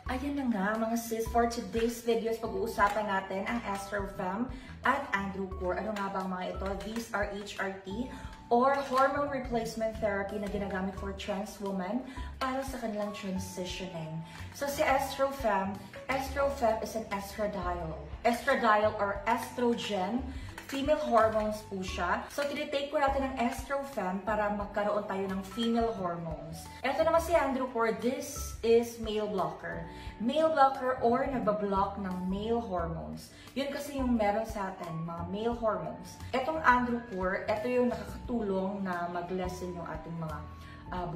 Ayan na nga mga sis, for today's videos, pag-uusapan natin ang Estrofem at Androcore. Ano nga ba ang mga ito? These are HRT or hormone replacement therapy na ginagamit for trans women para sa kanilang transitioning. So si Estrofem is an estradiol. Estradiol or estrogen, female hormones po siya. So, tinitake ko natin ng Estrofem para magkaroon tayo ng female hormones. Ito naman si Androcore, this is male blocker. Male blocker or nagbablock ng male hormones. Yun kasi yung meron sa atin, mga male hormones. Itong Androcore, ito yung nakakatulong na mag-lessen yung ating mga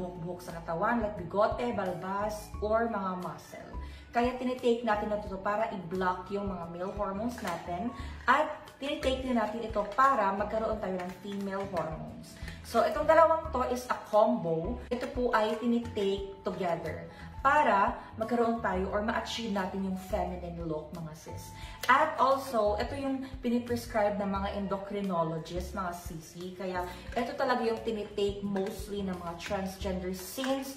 buhok-buhok sa katawan, like bigote, balbas, or mga muscle. Kaya tinitake natin na ito para i-block yung mga male hormones natin at tinitake din natin ito para magkaroon tayo ng female hormones. So, itong dalawang to is a combo. Ito po ay tinitake together para magkaroon tayo or ma-achieve natin yung feminine look, mga sis. At also, ito yung piniprescribe ng mga endocrinologists, mga sisi. Kaya, ito talaga yung tinitake mostly ng mga transgender since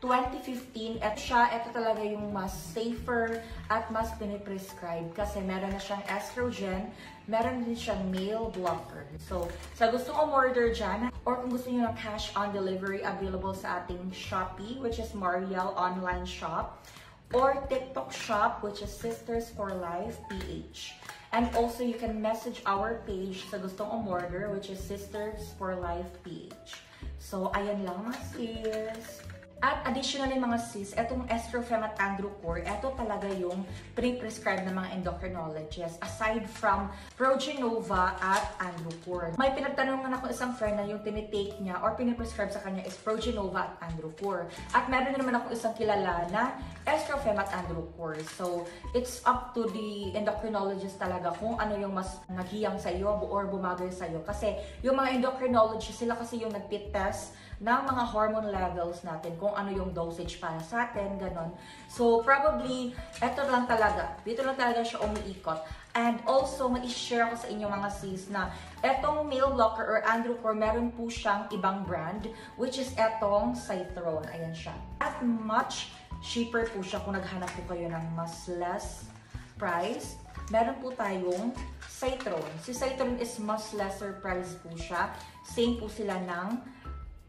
2015, at ito talaga yung mas safer at mas piniprescribe kasi meron na siyang estrogen, meron din siyang male blocker. So, sa gustong umorder dyan, or kung gusto niyo ng cash on delivery, available sa ating Shopee, which is Mariel Online Shop, or TikTok Shop, which is Sisters for Life PH. And also, you can message our page sa gustong umorder, which is Sisters for Life PH. So, ayan lang mga sis. At additionally mga sis, etong Estrofem at Androcore, eto talaga yung pre-prescribe ng mga endocrinologists aside from Progenova at Androcore. May pinagtanungan ako isang friend na yung tinitake niya or piniprescribe sa kanya is Progenova at Androcore. At meron naman ako isang kilala na Estrofem at Androcore. So, it's up to the endocrinologist talaga kung ano yung mas naghiyang sa'yo or bumagay sa'yo. Kasi yung mga endocrinologist, sila kasi yung nagtitest ng mga hormone levels natin, kung ano yung dosage para sa atin, ganon. So, probably, eto lang talaga. Dito lang talaga siya umiikot. And also, ma-share ko sa inyo mga sis na etong male blocker or Androcore, meron po siyang ibang brand, which is etong Cythrone. Ayan siya. At much cheaper po siya kung naghanap po kayo ng mas less price. Meron po tayong Cythrone. Si Cythrone is mas lesser price po siya. Same po sila ng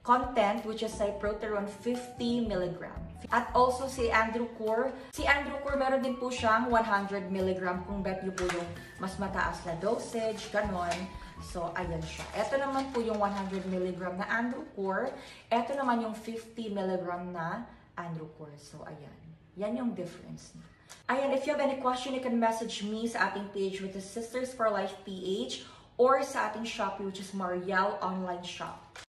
content, which is Cyproterone 50 mg. At also si Androcore. Si Androcore, meron din po siyang 100 mg kung bet nyo po yung mas mataas na dosage, ganon. So, ayan siya. Ito naman po yung 100 mg na Androcore. Ito naman yung 50 mg na Androcore. So, ayan. Yan yung difference niya. Ayan, if you have any question, you can message me sa ating page, which is Sisters for Life PH, or sa ating Shopee, which is Mariel Online Shop.